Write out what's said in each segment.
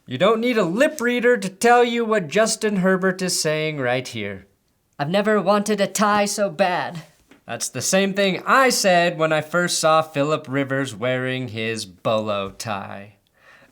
You don't need a lip reader to tell you what Justin Herbert is saying right here. I've never wanted a tie so bad. That's the same thing I said when I first saw Phillip Rivers wearing his bolo tie.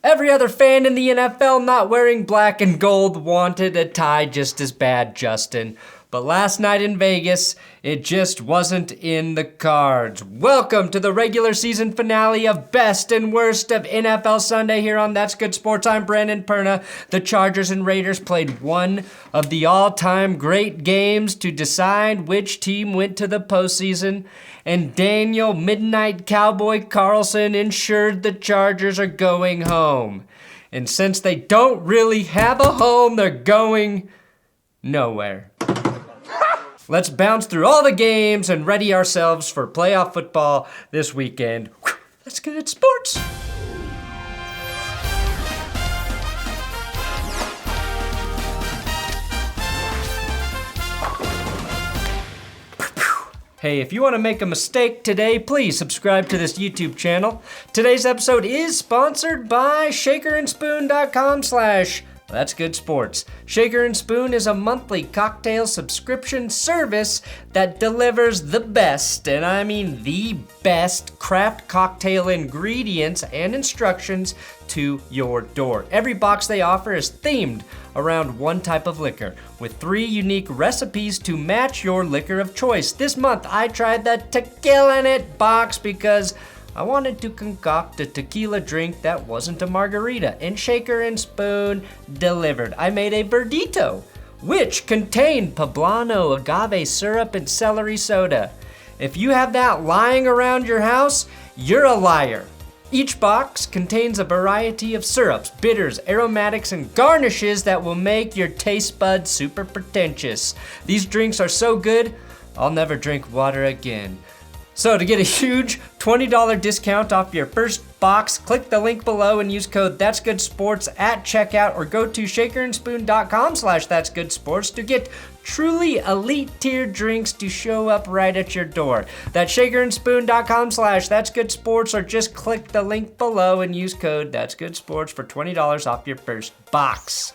Every other fan in the NFL not wearing black and gold wanted a tie just as bad, Justin. But last night in Vegas, it just wasn't in the cards. Welcome to the regular season finale of Best and Worst of NFL Sunday here on That's Good Sports. I'm Brandon Perna. The Chargers and Raiders played one of the all-time great games to decide which team went to the postseason. And Daniel Midnight Cowboy Carlson ensured the Chargers are going home. And since they don't really have a home, they're going nowhere. Let's bounce through all the games and ready ourselves for playoff football this weekend. Let's get at sports. Hey, if you want to make a mistake today, please subscribe to this YouTube channel. Today's episode is sponsored by shakerandspoon.com/thatsgoodsports. Shaker and Spoon is a monthly cocktail subscription service that delivers the best, and I mean the best, craft cocktail ingredients and instructions to your door. Every box they offer is themed around one type of liquor, with 3 unique recipes to match your liquor of choice. This month, I tried the Tequila in It box because I wanted to concoct a tequila drink that wasn't a margarita, and Shaker and Spoon delivered. I made a Verdito, which contained poblano, agave syrup, and celery soda. If you have that lying around your house, you're a liar. Each box contains a variety of syrups, bitters, aromatics, and garnishes that will make your taste buds super pretentious. These drinks are so good, I'll never drink water again. So to get a huge $20 discount off your first box, click the link below and use code That'sGoodSports at checkout, or go to shakerandspoon.com/that'sgoodsports to get truly elite tier drinks to show up right at your door. That's shakerandspoon.com/that'sgoodsports, or just click the link below and use code That'sGoodSports for $20 off your first box.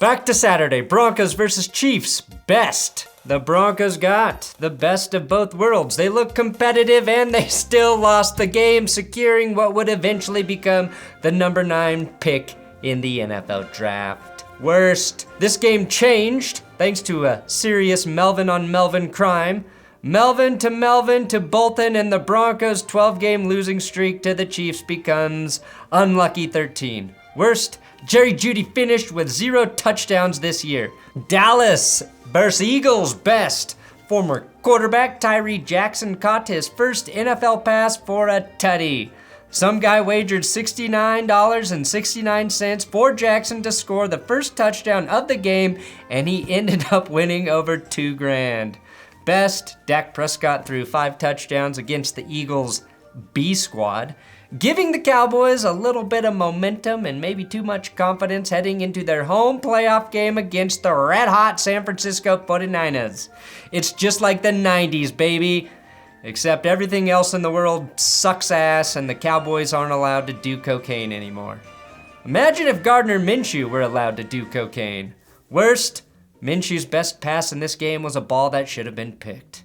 Back to Saturday, Broncos versus Chiefs. Best. The Broncos got the best of both worlds. They looked competitive and they still lost the game, securing what would eventually become the number 9 pick in the NFL draft. Worst. This game changed thanks to a serious Melvin on Melvin crime. Melvin to Bolton, and the Broncos' 12-game losing streak to the Chiefs becomes unlucky 13. Worst. Jerry Jeudy finished with 0 touchdowns this year. Dallas versus Eagles. Best. Former quarterback Tyree Jackson caught his first NFL pass for a tutty. Some guy wagered $69.69 for Jackson to score the first touchdown of the game, and he ended up winning over $2,000. Best. Dak Prescott threw 5 touchdowns against the Eagles' B squad, giving the Cowboys a little bit of momentum and maybe too much confidence heading into their home playoff game against the red-hot San Francisco 49ers. It's just like the 90s, baby. Except everything else in the world sucks ass and the Cowboys aren't allowed to do cocaine anymore. Imagine if Gardner Minshew were allowed to do cocaine. Worst, Minshew's best pass in this game was a ball that should have been picked.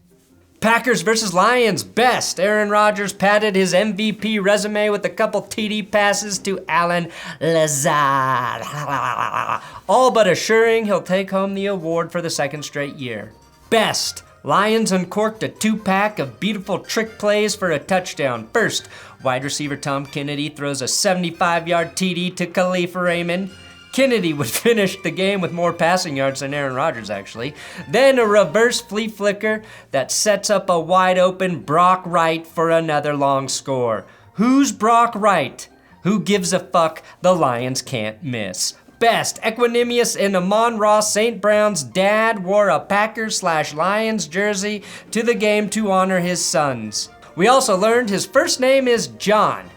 Packers versus Lions. Best. Aaron Rodgers padded his MVP resume with a couple TD passes to Allen Lazard, all but assuring he'll take home the award for the 2nd straight year. Best. Lions uncorked a 2-pack of beautiful trick plays for a touchdown. First, wide receiver Tom Kennedy throws a 75-yard TD to Khalif Raymond. Kennedy would finish the game with more passing yards than Aaron Rodgers, actually. Then a reverse flea flicker that sets up a wide-open Brock Wright for another long score. Who's Brock Wright? Who gives a fuck? The Lions can't miss. Best. Equanimous and Amon-Ra St. Brown's dad wore a Packers/Lions jersey to the game to honor his sons. We also learned his first name is John.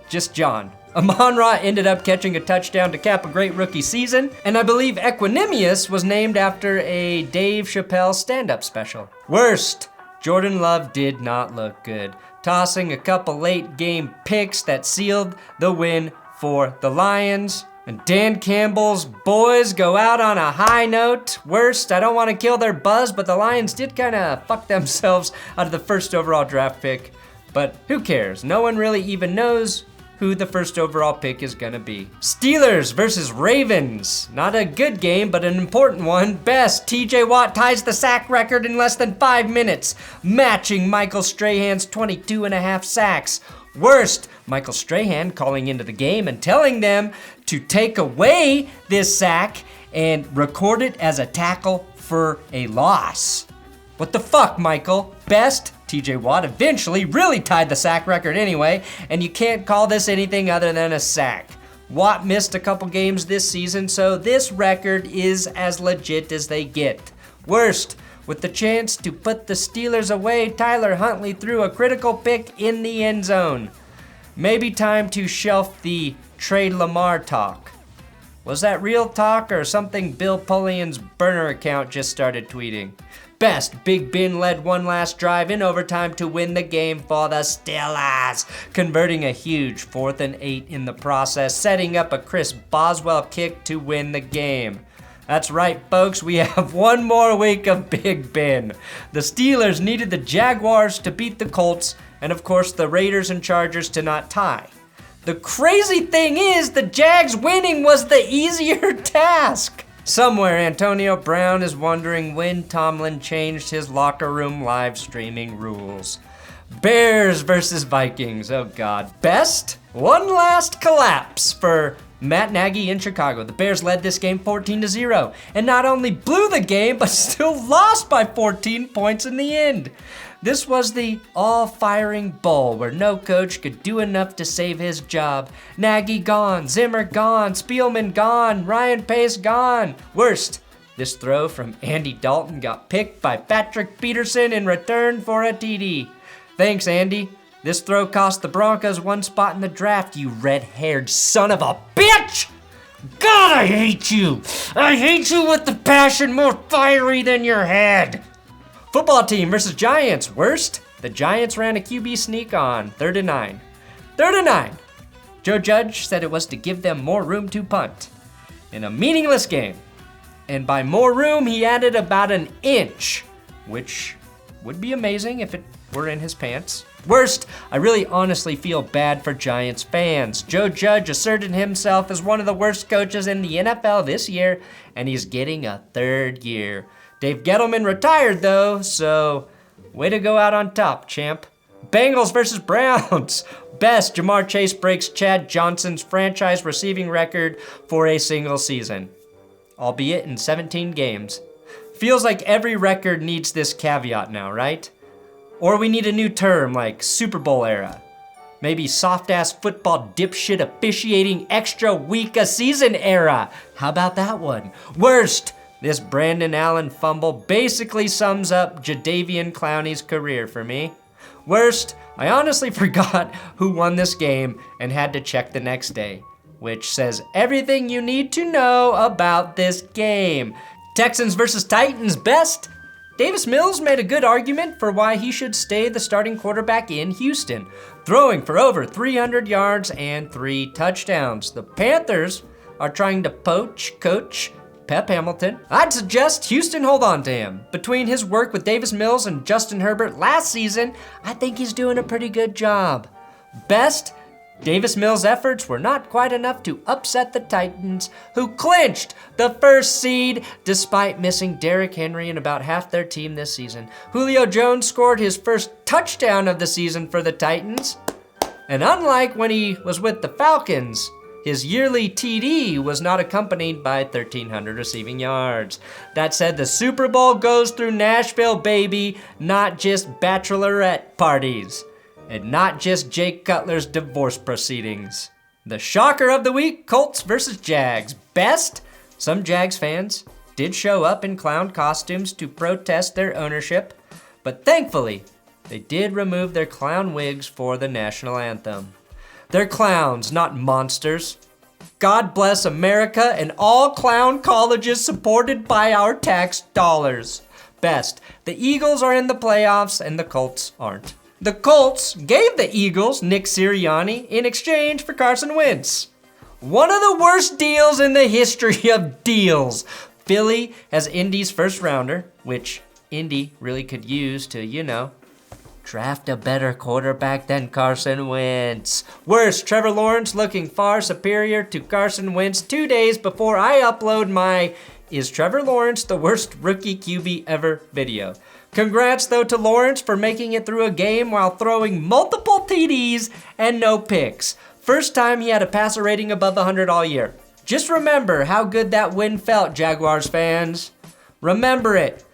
Just John. Amon-Ra ended up catching a touchdown to cap a great rookie season, and I believe Equanimous was named after a Dave Chappelle stand-up special. Worst. Jordan Love did not look good. tossing a couple late game picks that sealed the win for the Lions. And Dan Campbell's boys go out on a high note. Worst, I don't want to kill their buzz, but the Lions did kind of fuck themselves out of the first overall draft pick. But who cares? No one really even knows who the first overall pick is gonna be. Steelers versus Ravens. Not a good game, but an important one. Best, TJ Watt ties the sack record in less than 5 minutes, matching Michael Strahan's 22.5 sacks. Worst, Michael Strahan calling into the game and telling them to take away this sack and record it as a tackle for a loss. What the fuck, Michael? Best, TJ Watt eventually really tied the sack record anyway, and you can't call this anything other than a sack. Watt missed a couple games this season, so this record is as legit as they get. Worst, with the chance to put the Steelers away, Tyler Huntley threw a critical pick in the end zone. Maybe time to shelf the trade Lamar talk. Was that real talk or something Bill Pullion's burner account just started tweeting? Best, Big Ben led one last drive in overtime to win the game for the Steelers, converting a huge 4th and 8 in the process, setting up a Chris Boswell kick to win the game. That's right, folks, we have one more week of Big Ben. The Steelers needed the Jaguars to beat the Colts, and of course the Raiders and Chargers to not tie. The crazy thing is, the Jags winning was the easier task. Somewhere, Antonio Brown is wondering when Tomlin changed his locker room live streaming rules. Bears versus Vikings, oh God. Best, one last collapse for Matt Nagy in Chicago. The Bears led this game 14-0, and not only blew the game, but still lost by 14 points in the end. This was the all-firing bowl where no coach could do enough to save his job. Nagy gone, Zimmer gone, Spielman gone, Ryan Pace gone. Worst, this throw from Andy Dalton got picked by Patrick Peterson in return for a TD. Thanks, Andy. This throw cost the Broncos one spot in the draft, you red-haired son of a bitch! God, I hate you! I hate you with the passion more fiery than your head! Football team versus Giants. Worst, the Giants ran a QB sneak on 3rd and 9. 3rd and 9. Joe Judge said it was to give them more room to punt in a meaningless game. And by more room, he added about an inch, which would be amazing if it were in his pants. Worst, I really honestly feel bad for Giants fans. Joe Judge asserted himself as one of the worst coaches in the NFL this year, and he's getting a 3rd year. Dave Gettleman retired though, so way to go out on top, champ. Bengals versus Browns. Best, Jamar Chase breaks Chad Johnson's franchise receiving record for a single season, albeit in 17 games. Feels like every record needs this caveat now, right? Or we need a new term like Super Bowl era. Maybe soft-ass football dipshit officiating extra week a season era. How about that one? Worst, this Brandon Allen fumble basically sums up Jadeveon Clowney's career for me. Worst, I honestly forgot who won this game and had to check the next day, which says everything you need to know about this game. Texans versus Titans. Best, Davis Mills made a good argument for why he should stay the starting quarterback in Houston, throwing for over 300 yards and 3 touchdowns. The Panthers are trying to poach Coach Pep Hamilton. I'd suggest Houston hold on to him. Between his work with Davis Mills and Justin Herbert last season, I think he's doing a pretty good job. Best, Davis Mills' efforts were not quite enough to upset the Titans, who clinched the 1st seed despite missing Derrick Henry and about half their team this season. Julio Jones scored his first touchdown of the season for the Titans, and unlike when he was with the Falcons, his yearly TD was not accompanied by 1,300 receiving yards. That said, the Super Bowl goes through Nashville, baby, not just bachelorette parties, and not just Jake Cutler's divorce proceedings. The shocker of the week, Colts versus Jags. Best, some Jags fans did show up in clown costumes to protest their ownership, but thankfully, they did remove their clown wigs for the national anthem. They're clowns, not monsters. God bless America and all clown colleges supported by our tax dollars. Best, the Eagles are in the playoffs and the Colts aren't. The Colts gave the Eagles Nick Sirianni in exchange for Carson Wentz. One of the worst deals in the history of deals. Philly has Indy's first rounder, which Indy really could use to, draft a better quarterback than Carson Wentz. Worse, Trevor Lawrence looking far superior to Carson Wentz 2 days before I upload my "Is Trevor Lawrence the worst rookie QB ever" video. Congrats though to Lawrence for making it through a game while throwing multiple TDs and no picks. First time he had a passer rating above 100 all year. Just remember how good that win felt, Jaguars fans. Remember it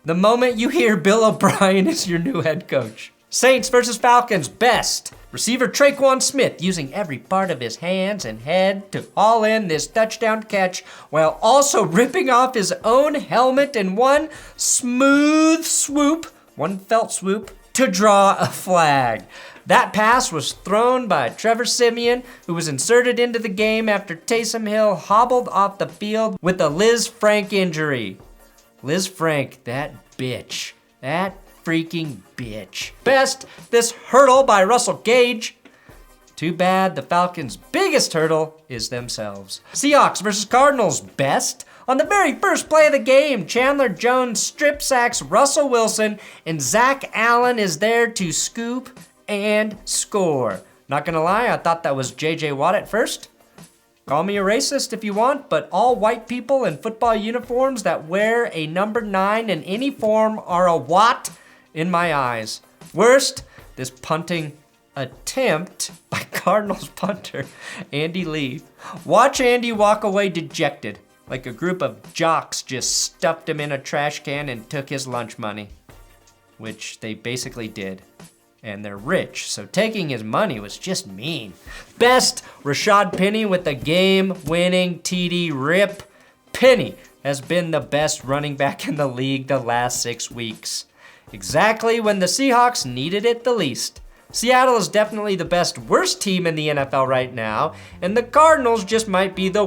the moment you hear Bill O'Brien is your new head coach. Saints versus Falcons, best. Receiver Traquan Smith using every part of his hands and head to haul in this touchdown catch while also ripping off his own helmet in one smooth swoop, one felt swoop, to draw a flag. That pass was thrown by Trevor Siemian, who was inserted into the game after Taysom Hill hobbled off the field with a Liz Frank injury. Liz Frank, that bitch. That freaking bitch. Best, this hurdle by Russell Gage. Too bad the Falcons' biggest hurdle is themselves. Seahawks versus Cardinals, best. On the very first play of the game, Chandler Jones strip sacks Russell Wilson, and Zach Allen is there to scoop and score. Not gonna lie, I thought that was J.J. Watt at first. Call me a racist if you want, but all white people in football uniforms that wear a number 9 in any form are a Watt in my eyes. Worst, this punting attempt by Cardinals punter Andy Lee. Watch Andy walk away dejected, like a group of jocks just stuffed him in a trash can and took his lunch money, which they basically did. And they're rich, so taking his money was just mean. Best, Rashad Penny with the game-winning TD rip. Penny has been the best running back in the league the last 6 weeks. Exactly when the Seahawks needed it the least. Seattle is definitely the worst team in the NFL right now, and the Cardinals just might be the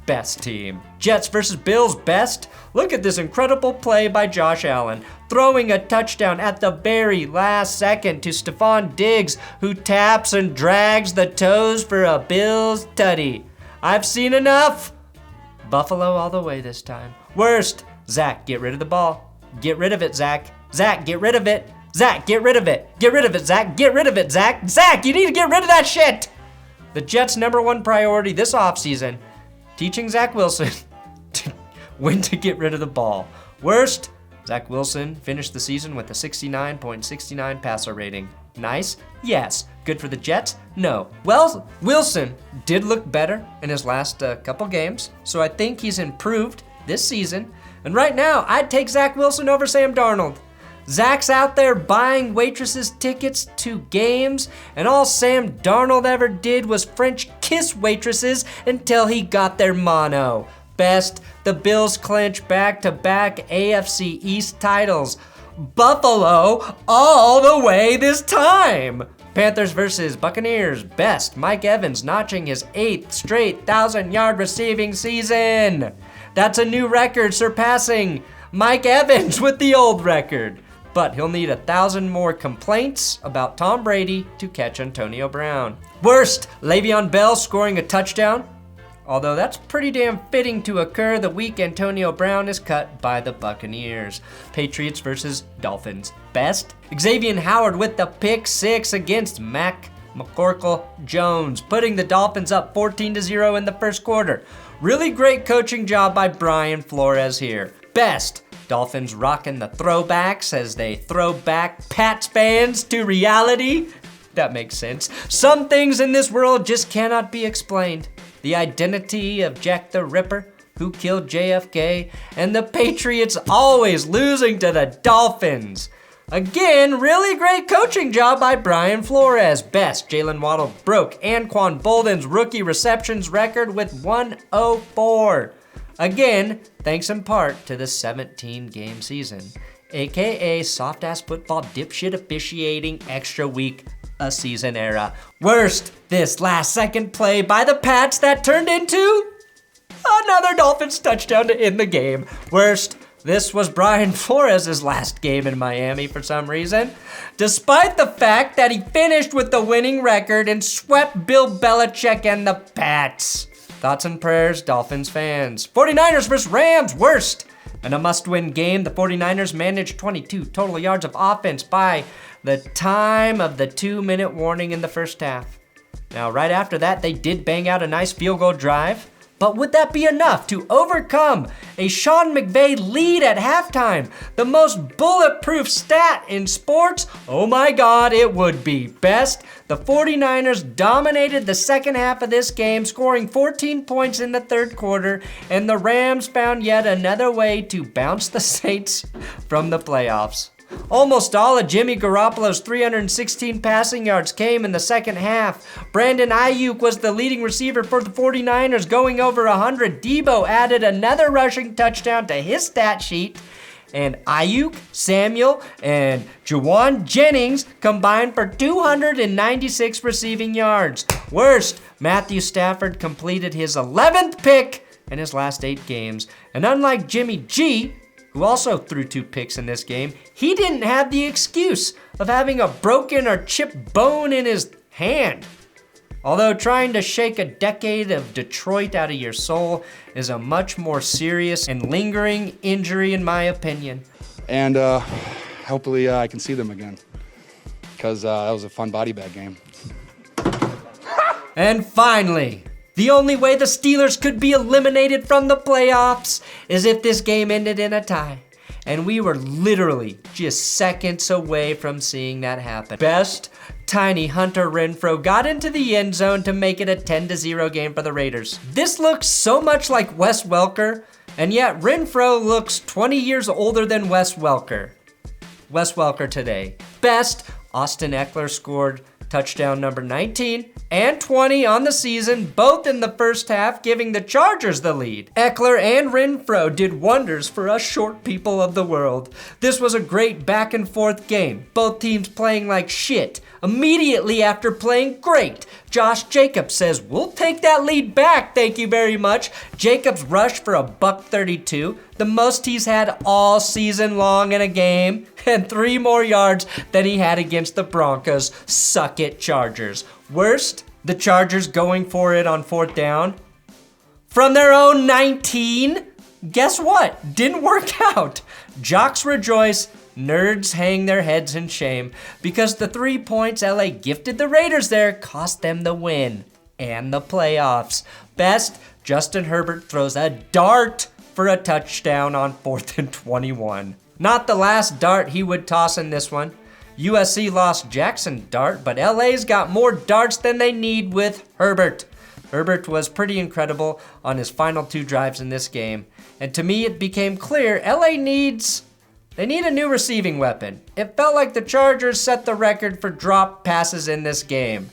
best team. Jets versus Bills, best. Look at this incredible play by Josh Allen, throwing a touchdown at the very last second to Stephon Diggs, who taps and drags the toes for a Bills tutty. I've seen enough. Buffalo all the way this time. Worst, Zach, get rid of the ball. Get rid of it, Zach. Zach, get rid of it. Zach, get rid of it. Get rid of it, Zach. Get rid of it, Zach. Zach, you need to get rid of that shit. The Jets' #1 priority this offseason, teaching Zach Wilson when to get rid of the ball. Worst, Zach Wilson finished the season with a 69.69 passer rating. Nice? Yes. Good for the Jets? No. Well, Wilson did look better in his last couple games, so I think he's improved this season. And right now, I'd take Zach Wilson over Sam Darnold. Zach's out there buying waitresses tickets to games, and all Sam Darnold ever did was French kiss waitresses until he got their mono. Best, the Bills clinch back-to-back AFC East titles. Buffalo all the way this time. Panthers versus Buccaneers, best. Mike Evans notching his 8th straight 1,000-yard receiving season. That's a new record, surpassing Mike Evans with the old record. But he'll need 1,000 more complaints about Tom Brady to catch Antonio Brown. Worst, Le'Veon Bell scoring a touchdown. Although that's pretty damn fitting to occur the week Antonio Brown is cut by the Buccaneers. Patriots versus Dolphins. Best, Xavier Howard with the pick 6 against McCorkle Jones, putting the Dolphins up 14-0 in the first quarter. Really great coaching job by Brian Flores here. Best, Dolphins rocking the throwbacks as they throw back Pats fans to reality. That makes sense. Some things in this world just cannot be explained. The identity of Jack the Ripper, who killed JFK, and the Patriots always losing to the Dolphins. Again, really great coaching job by Brian Flores. Best, Jalen Waddle broke Anquan Bolden's rookie receptions record with 104. Again, thanks in part to the 17-game season, aka soft-ass football dipshit officiating extra week a season era. Worst, this last-second play by the Pats that turned into another Dolphins touchdown to end the game. Worst, This was Brian Flores' last game in Miami for some reason, despite the fact that he finished with the winning record and swept Bill Belichick and the Pats. Thoughts and prayers, Dolphins fans. 49ers vs. Rams, worst. In a must-win game, the 49ers managed 22 total yards of offense by the time of the 2-minute warning in the first half. Now, right after that, they did bang out a nice field goal drive. But would that be enough to overcome a Sean McVay lead at halftime? The most bulletproof stat in sports? Oh my God, it would be. Best, the 49ers dominated the second half of this game, scoring 14 points in the third quarter, and the Rams found yet another way to bounce the Saints from the playoffs. Almost all of Jimmy Garoppolo's 316 passing yards came in the second half. Brandon Ayuk was the leading receiver for the 49ers, going over 100. Debo added another rushing touchdown to his stat sheet. And Ayuk, Samuel, and Juwan Jennings combined for 296 receiving yards. Worst, Matthew Stafford completed his 11th pick in his last 8 games. And unlike Jimmy G, who also threw 2 picks in this game, he didn't have the excuse of having a broken or chipped bone in his hand. Although trying to shake a decade of Detroit out of your soul is a much more serious and lingering injury in my opinion. And hopefully I can see them again, because that was a fun body bag game. And finally, the only way the Steelers could be eliminated from the playoffs is if this game ended in a tie. And we were literally just seconds away from seeing that happen. Best, tiny Hunter Renfrow got into the end zone to make it a 10-0 game for the Raiders. This looks so much like Wes Welker, and yet Renfrow looks 20 years older than Wes Welker. Wes Welker today. Best, Austin Eckler scored touchdown number 19 and 20 on the season, both in the first half, giving the Chargers the lead. Eckler and Renfrow did wonders for us short people of the world. This was a great back and forth game, both teams playing like shit immediately after playing great. Josh Jacobs says, "We'll take that lead back, thank you very much." Jacobs rushed for a $132, the most he's had all season long in a game, and 3 more yards than he had against the Broncos. Suck it, Chargers. Worst, the Chargers going for it on 4th down from their own 19. Guess what? Didn't work out. Jocks rejoice, nerds hang their heads in shame, because the 3 points LA gifted the Raiders there cost them the win and the playoffs. Best, Justin Herbert throws a dart for a touchdown on 4th and 21. Not the last dart he would toss in this one. USC lost Jackson Dart, but LA's got more darts than they need with Herbert. Herbert was pretty incredible on his final 2 drives in this game. And to me, it became clear LA needs a new receiving weapon. It felt like the Chargers set the record for drop passes in this game.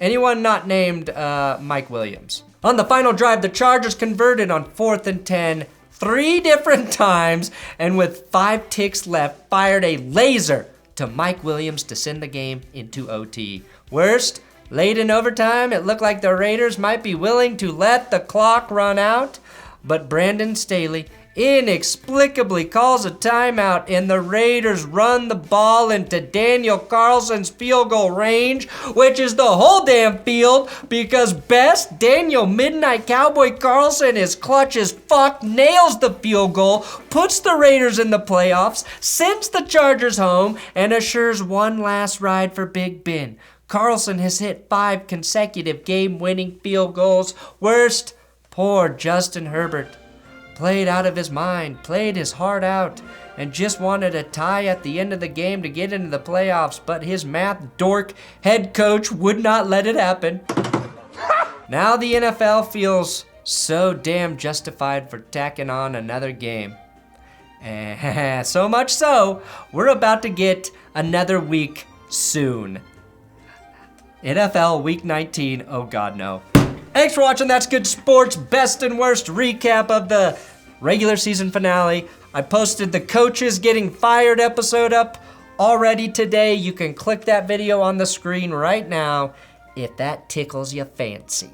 Anyone not named Mike Williams. On the final drive, the Chargers converted on 4th and 10 3 different times, and with 5 ticks left, fired a laser to Mike Williams to send the game into OT. Worst, late in overtime, it looked like the Raiders might be willing to let the clock run out, but Brandon Staley inexplicably calls a timeout, and the Raiders run the ball into Daniel Carlson's field goal range, which is the whole damn field, because best, Daniel Midnight Cowboy Carlson is clutch as fuck, nails the field goal, puts the Raiders in the playoffs, sends the Chargers home, and assures one last ride for Big Ben. Carlson has hit 5 consecutive game-winning field goals. Worst, poor Justin Herbert. Played out of his mind, played his heart out, and just wanted a tie at the end of the game to get into the playoffs, but his math dork head coach would not let it happen. Now the NFL feels so damn justified for tacking on another game. So much so, we're about to get another week soon. NFL Week 19, oh God, no. Thanks for watching That's Good Sports best and worst recap of the regular season finale. I posted the coaches getting fired episode up already today. You can click that video on the screen right now if that tickles your fancy.